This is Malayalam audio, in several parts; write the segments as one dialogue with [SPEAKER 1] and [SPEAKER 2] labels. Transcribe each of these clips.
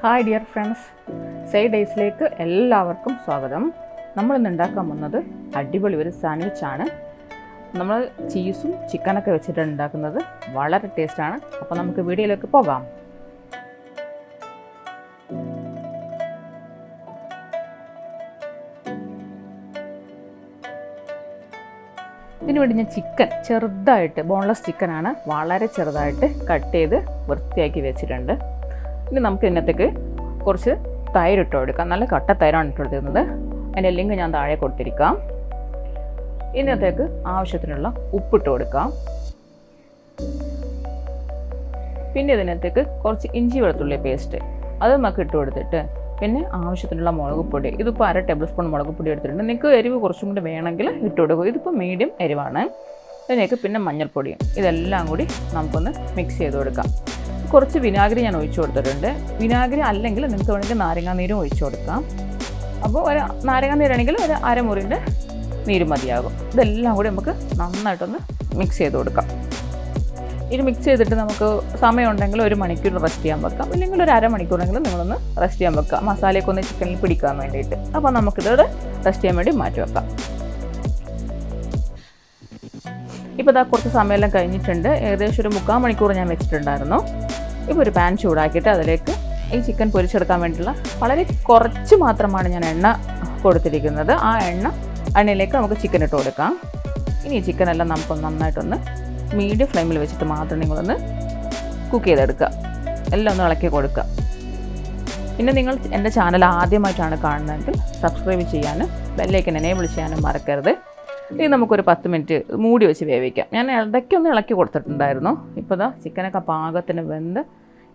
[SPEAKER 1] ഹായ് ഡിയർ ഫ്രണ്ട്സ്, സേ ഡേയ്സിലേക്ക് എല്ലാവർക്കും സ്വാഗതം. നമ്മളിന്ന് ഉണ്ടാക്കാൻ പോകുന്നത് അടിപൊളി ഒരു സാൻഡ്വിച്ചാണ്. നമ്മൾ ചീസും ചിക്കനൊക്കെ വെച്ചിട്ടാണ് ഉണ്ടാക്കുന്നത്. വളരെ ടേസ്റ്റാണ്. അപ്പോൾ നമുക്ക് വീഡിയോയിലേക്ക് പോകാം. ഇതിനു വേണ്ടി ഞാൻ ചിക്കൻ ചെറുതായിട്ട്, ബോൺലെസ് ചിക്കനാണ്, വളരെ ചെറുതായിട്ട് കട്ട് ചെയ്ത് വൃത്തിയാക്കി വെച്ചിട്ടുണ്ട്. ഇനി നമുക്ക് ഇതിനകത്തേക്ക് കുറച്ച് തൈര് ഇട്ട് കൊടുക്കാം. നല്ല കട്ട തൈരാണ് ഇട്ട് കൊടുത്തിരുന്നത്. അതിൻ്റെ ലിങ്ക് ഞാൻ താഴെ കൊടുത്തിരിക്കാം. ഇതിനകത്തേക്ക് ആവശ്യത്തിനുള്ള ഉപ്പിട്ട് കൊടുക്കാം. പിന്നെ ഇതിനകത്തേക്ക് കുറച്ച് ഇഞ്ചി വെളുത്തുള്ളി പേസ്റ്റ് അത് നമുക്ക് ഇട്ട് കൊടുത്തിട്ട്, പിന്നെ ആവശ്യത്തിനുള്ള മുളക് പൊടി. ഇതിപ്പോൾ 1/2 ടേബിൾ സ്പൂൺ മുളക് പൊടി എടുത്തിട്ടുണ്ട്. നിങ്ങൾക്ക് എരിവ് കുറച്ചും കൂടി വേണമെങ്കിൽ ഇട്ട് കൊടുക്കും. ഇതിപ്പോൾ മീഡിയം എരിവാണ്. ഇതിലേക്ക് പിന്നെ മഞ്ഞൾപ്പൊടിയും ഇതെല്ലാം കൂടി നമുക്കൊന്ന് മിക്സ് ചെയ്ത് കൊടുക്കാം. കുറച്ച് വിനാഗിരി ഞാൻ ഒഴിച്ചു കൊടുത്തിട്ടുണ്ട്. വിനാഗിരി അല്ലെങ്കിൽ നിങ്ങൾക്ക് വേണമെങ്കിൽ നാരങ്ങാനീരും ഒഴിച്ചു കൊടുക്കാം. അപ്പോൾ ഒരു നാരങ്ങാനീരാണെങ്കിൽ ഒരു അരമുറിൻ്റെ നീര് മതിയാകും. ഇതെല്ലാം കൂടി നമുക്ക് നന്നായിട്ടൊന്ന് മിക്സ് ചെയ്ത് കൊടുക്കാം. ഇത് മിക്സ് ചെയ്തിട്ട് നമുക്ക് സമയമുണ്ടെങ്കിൽ 1 മണിക്കൂർ റെസ്റ്റ് ചെയ്യാൻ വെക്കാം, അല്ലെങ്കിൽ ഒരു അരമണിക്കൂറെങ്കിലും നിങ്ങളൊന്ന് റെസ്റ്റ് ചെയ്യാൻ വെക്കാം, മസാലയൊക്കെ ഒന്ന് ചിക്കനിൽ പിടിക്കാൻ വേണ്ടിയിട്ട്. അപ്പോൾ നമുക്കിതോടെ റെസ്റ്റ് ചെയ്യാൻ വേണ്ടി മാറ്റി വെക്കാം. ഇപ്പോൾ ഇതാ കുറച്ച് സമയമെല്ലാം കഴിഞ്ഞിട്ടുണ്ട്. ഏകദേശം ഒരു 3/4 മണിക്കൂർ ഞാൻ വെച്ചിട്ടുണ്ടായിരുന്നു. ഇപ്പോൾ ഒരു പാൻ ചൂടാക്കിയിട്ട് അതിലേക്ക് ഈ ചിക്കൻ പൊരിച്ചെടുക്കാൻ വേണ്ടിയിട്ടുള്ള വളരെ കുറച്ച് മാത്രമാണ് ഞാൻ എണ്ണ കൊടുത്തിരിക്കുന്നത്. ആ എണ്ണയിലേക്ക് നമുക്ക് ചിക്കൻ ഇട്ട് കൊടുക്കാം. ഇനി ഈ ചിക്കനെല്ലാം നമുക്കൊന്ന് നന്നായിട്ടൊന്ന് മീഡിയം ഫ്ലെയിമിൽ വെച്ചിട്ട് മാത്രം നിങ്ങളൊന്ന് കുക്ക് ചെയ്തെടുക്കുക. എല്ലാം ഒന്ന് ഇളക്കി കൊടുക്കുക. പിന്നെ നിങ്ങൾ എൻ്റെ ചാനൽ ആദ്യമായിട്ടാണ് കാണുന്നതെങ്കിൽ സബ്സ്ക്രൈബ് ചെയ്യാനും ബെല്ലൈക്കൻ എനേബിൾ ചെയ്യാനും മറക്കരുത്. ഇനി നമുക്കൊരു 10 മിനിറ്റ് മൂടി വെച്ച് വേവിക്കാം. ഞാൻ ഇടയ്ക്കൊന്ന് ഇളക്കി കൊടുത്തിട്ടുണ്ടായിരുന്നു. ഇപ്പോൾ ഇതാ ചിക്കനൊക്കെ പാകത്തിന് വെന്ത്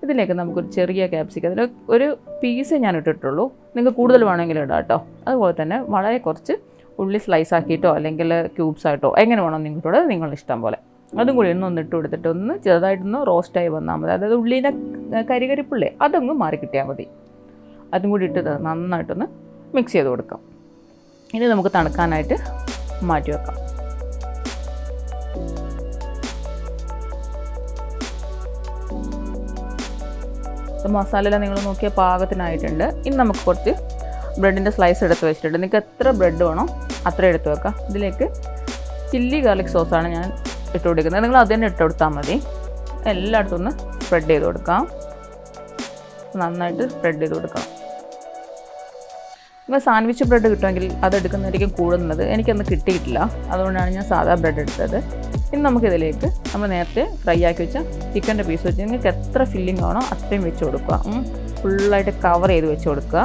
[SPEAKER 1] ഇതിലേക്ക് നമുക്കൊരു ചെറിയ ക്യാപ്സിക്കം, അതിൽ ഒരു പീസേ ഞാൻ ഇട്ടിട്ടുള്ളൂ. നിങ്ങൾക്ക് കൂടുതൽ വേണമെങ്കിൽ ഇടാം കേട്ടോ. അതുപോലെ തന്നെ വളരെ കുറച്ച് ഉള്ളി സ്ലൈസ് ആക്കിയിട്ടോ അല്ലെങ്കിൽ ക്യൂബ്സ് ആയിട്ടോ എങ്ങനെ വേണോ നിങ്ങൾക്കൂടെ നിങ്ങളുടെ ഇഷ്ടം പോലെ അതും കൂടി ഒന്ന് ഇട്ട് കൊടുത്തിട്ട് ഒന്ന് ചെറുതായിട്ടൊന്ന് റോസ്റ്റായി വന്നാൽ മതി. അതായത് ഉള്ളിൻ്റെ കരികരിപ്പുള്ളേ അതൊന്ന് മാറി കിട്ടിയാൽ മതി. അതും കൂടി ഇട്ട് നന്നായിട്ടൊന്ന് മിക്സ് ചെയ്ത് കൊടുക്കാം. ഇനി നമുക്ക് തണുക്കാനായിട്ട് മാറ്റി വെക്കാം. മസാലയെല്ലാം നിങ്ങൾ നോക്കിയ പാകത്തിനായിട്ടുണ്ട്. ഇനി നമുക്ക് കുറച്ച് ബ്രെഡിൻ്റെ സ്ലൈസ് എടുത്ത് വെച്ചിട്ടുണ്ട്. നിങ്ങൾക്ക് എത്ര ബ്രെഡ് വേണോ അത്ര എടുത്ത് വെക്കാം. ഇതിലേക്ക് ചില്ലി ഗാർലിക് സോസാണ് ഞാൻ ഇട്ട് കൊടുക്കുന്നത്. നിങ്ങൾ അത് തന്നെ ഇട്ട് കൊടുത്താൽ മതി. എല്ലായിടത്തും ഒന്ന് സ്പ്രെഡ് ചെയ്ത് കൊടുക്കാം. നന്നായിട്ട് സ്പ്രെഡ് ചെയ്ത് കൊടുക്കാം. നിങ്ങൾ സാൻഡ്വിച്ച് ബ്രെഡ് കിട്ടുമെങ്കിൽ അതെടുക്കുന്നതായിരിക്കും കൂടുന്നത്. എനിക്കന്ന് കിട്ടിയിട്ടില്ല, അതുകൊണ്ടാണ് ഞാൻ സാധാ ബ്രെഡ് എടുത്തത്. ഇനി നമുക്കിതിലേക്ക് നമ്മൾ നേരത്തെ ഫ്രൈ ആക്കി വെച്ച ചിക്കൻ്റെ പീസ് വെച്ച് നിങ്ങൾക്ക് എത്ര ഫില്ലിംഗ് ആണോ അത്രയും വെച്ച് കൊടുക്കുക. ഫുള്ളായിട്ട് കവർ ചെയ്ത് വെച്ച് കൊടുക്കുക.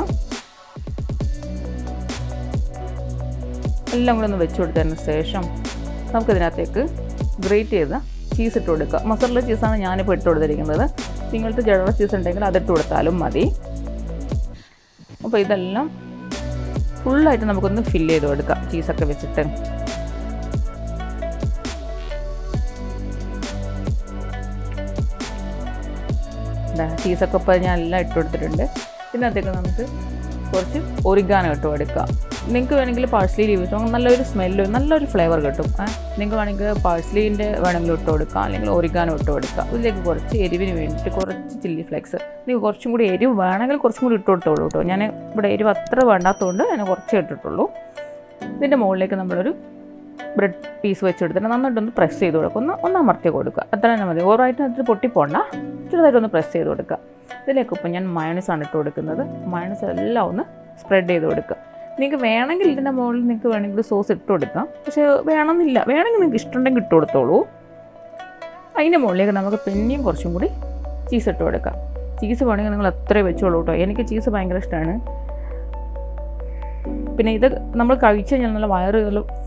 [SPEAKER 1] എല്ലാം കൂടെ ഒന്ന് വെച്ച് കൊടുത്തതിന് ശേഷം നമുക്കിതിനകത്തേക്ക് ഗ്രേറ്റ് ചെയ്ത ചീസ് ഇട്ട് കൊടുക്കുക. മൊസറല്ല ചീസാണ് ഞാനിപ്പോൾ ഇട്ട് കൊടുത്തിരിക്കുന്നത്. നിങ്ങൾക്ക് ജഡർ ചീസ് ഉണ്ടെങ്കിൽ അതിട്ട് കൊടുത്താലും മതി. അപ്പോൾ ഇതെല്ലാം ഫുള്ളായിട്ട് നമുക്കൊന്ന് ഫില്ല് ചെയ്ത് കൊടുക്കാം ചീസൊക്കെ വെച്ചിട്ട്. ചീസൊക്കെ ഇപ്പോൾ ഞാൻ എല്ലാം ഇട്ട് കൊടുത്തിട്ടുണ്ട്. ഇതിനകത്തേക്ക് നമുക്ക് കുറച്ച് ഒറിഗാനോ ഇട്ട് കൊടുക്കാം. നിങ്ങൾക്ക് വേണമെങ്കിൽ പാഴ്സ്ലി ലീവ് വെച്ചോ, നല്ലൊരു സ്മെല്ല്, നല്ലൊരു ഫ്ലേവർ കിട്ടും. നിങ്ങൾക്ക് വേണമെങ്കിൽ പാഴ്സ്ലീൻ്റെ വേണമെങ്കിൽ ഇട്ട് കൊടുക്കാം, അല്ലെങ്കിൽ ഒറിഗാനോ ഇട്ട് കൊടുക്കാം. ഇതിലേക്ക് കുറച്ച് എരിവിന് വേണ്ടിയിട്ട് കുറച്ച് ചില്ലി ഫ്ലേക്സ്. നിങ്ങൾക്ക് കുറച്ചും കൂടി എരിവ് വേണമെങ്കിൽ കുറച്ചും കൂടി ഇട്ട് കൊടുത്തോളൂ കേട്ടോ. ഞാൻ ഇവിടെ എരിവ് അത്ര വേണ്ടാത്തതുകൊണ്ട് ഞാൻ കുറച്ചേ ഇട്ടിട്ടുള്ളൂ. ഇതിൻ്റെ മുകളിലേക്ക് നമ്മളൊരു ബ്രെഡ് പീസ് വെച്ചെടുത്തിട്ട് നന്നായിട്ടൊന്ന് പ്രസ് ചെയ്ത് കൊടുക്കുക. ഒന്ന് അമർത്തി കൊടുക്കുക. അത്ര തന്നെ മതി. ഓവറായിട്ട് അതിൽ പൊട്ടിപ്പോണ്ട, ചെറുതായിട്ടൊന്ന് പ്രസ് ചെയ്ത് കൊടുക്കുക. ഇതിലേക്ക് ഇപ്പോൾ ഞാൻ മയോണൈസാണ് ഇട്ട് കൊടുക്കുന്നത്. മയോണൈസ് എല്ലാം ഒന്ന് സ്പ്രെഡ് ചെയ്ത് കൊടുക്കുക. നിങ്ങൾക്ക് വേണമെങ്കിൽ ഇതിൻ്റെ മുകളിൽ നിങ്ങൾക്ക് വേണമെങ്കിൽ സോസ് ഇട്ട് കൊടുക്കാം, പക്ഷേ വേണമെന്നില്ല. വേണമെങ്കിൽ നിങ്ങൾക്ക് ഇഷ്ടമുണ്ടെങ്കിൽ ഇട്ട് കൊടുത്തോളൂ. അതിൻ്റെ മുകളിലേക്ക് നമുക്ക് പിന്നെയും കുറച്ചും കൂടി ചീസ് ഇട്ട് കൊടുക്കാം. ചീസ് വേണമെങ്കിൽ നിങ്ങൾ അത്രയും വെച്ചോളൂ കേട്ടോ. എനിക്ക് ചീസ് ഭയങ്കര ഇഷ്ടമാണ്. പിന്നെ ഇത് നമ്മൾ കഴിച്ച് കഴിഞ്ഞാൽ നല്ല വയറ്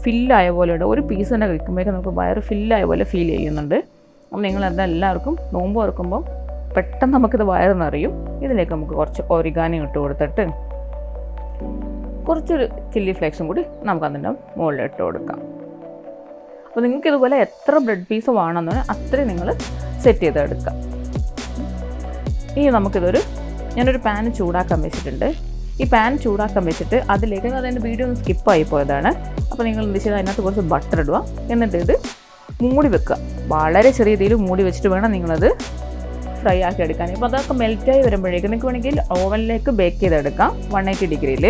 [SPEAKER 1] ഫില്ലായ പോലെ ഉണ്ട്. ഒരു പീസ് തന്നെ കഴിക്കുമ്പോഴേക്കും നമുക്ക് വയറ് ഫില്ലായ പോലെ ഫീൽ ചെയ്യുന്നുണ്ട്. അപ്പോൾ നിങ്ങളെല്ലാവർക്കും നോമ്പ് തുറക്കുമ്പോൾ പെട്ടെന്ന് നമുക്കിത് വയറ് നിറയും. ഇതിലേക്ക് നമുക്ക് കുറച്ച് ഒറിഗാനോ ഇട്ട് കൊടുത്തിട്ട് കുറച്ചൊരു ചില്ലി ഫ്ലേക്സും കൂടി നമുക്ക് അതിൻ്റെ മുകളിൽ ഇട്ട് കൊടുക്കാം. അപ്പോൾ നിങ്ങൾക്ക് ഇതുപോലെ എത്ര ബ്രെഡ് പീസ് വേണമെന്ന് അത്രയും നിങ്ങൾ സെറ്റ് ചെയ്തെടുക്കാം. ഇനി ഞാനൊരു പാൻ ചൂടാക്കാൻ വെച്ചിട്ടുണ്ട്. ഈ പാൻ ചൂടാക്കാൻ വെച്ചിട്ട് അതിലേക്ക് അതിൻ്റെ വീഡിയോ ഒന്ന് സ്കിപ്പായി പോയതാണ്. അപ്പോൾ നിങ്ങൾ എന്ത് ചെയ്താൽ അതിനകത്ത് കുറച്ച് ബട്ടർ ഇടുക. എന്നിട്ട് ഇത് മൂടി വെക്കുക. വളരെ ചെറിയ രീതിയിൽ മൂടി വെച്ചിട്ട് വേണം നിങ്ങളത് ഫ്രൈ ആക്കി എടുക്കാൻ. ഇപ്പോൾ അതൊക്കെ മെൽറ്റായി വരുമ്പോഴേക്കും നിങ്ങൾക്ക് വേണമെങ്കിൽ ഓവനിലേക്ക് ബേക്ക് ചെയ്തെടുക്കാം 180 ഡിഗ്രിയിൽ.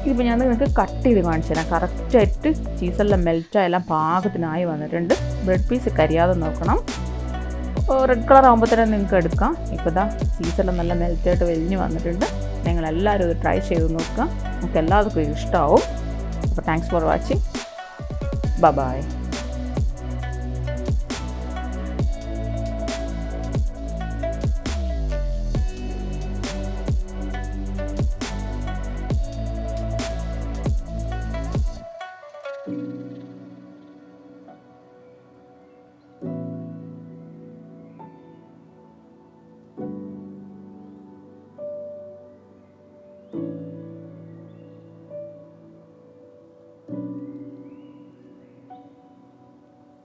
[SPEAKER 1] ഇതിപ്പോൾ ഞാൻ നിങ്ങൾക്ക് കട്ട് ചെയ്ത് കാണിച്ചു തരാം. കറക്റ്റായിട്ട് ചീസെല്ലാം മെൽറ്റായെല്ലാം പാകത്തിനായി വന്നിട്ടുണ്ട്. ബ്രെഡ് പീസ് കരിയാതെ നോക്കണം. റെഡ് കളർ ആകുമ്പോൾ തന്നെ നിങ്ങൾക്ക് എടുക്കാം. ഇപ്പോൾ ഇതാ ചീസെല്ലാം നല്ല മെൽറ്റായിട്ട് വെലിഞ്ഞ് വന്നിട്ടുണ്ട്. നിങ്ങളെല്ലാവരും ഇത് ട്രൈ ചെയ്ത് നോക്കുക. നമുക്ക് എല്ലാവർക്കും ഇഷ്ടമാവും. അപ്പോൾ താങ്ക്സ് ഫോർ വാച്ചിങ്. ബൈ.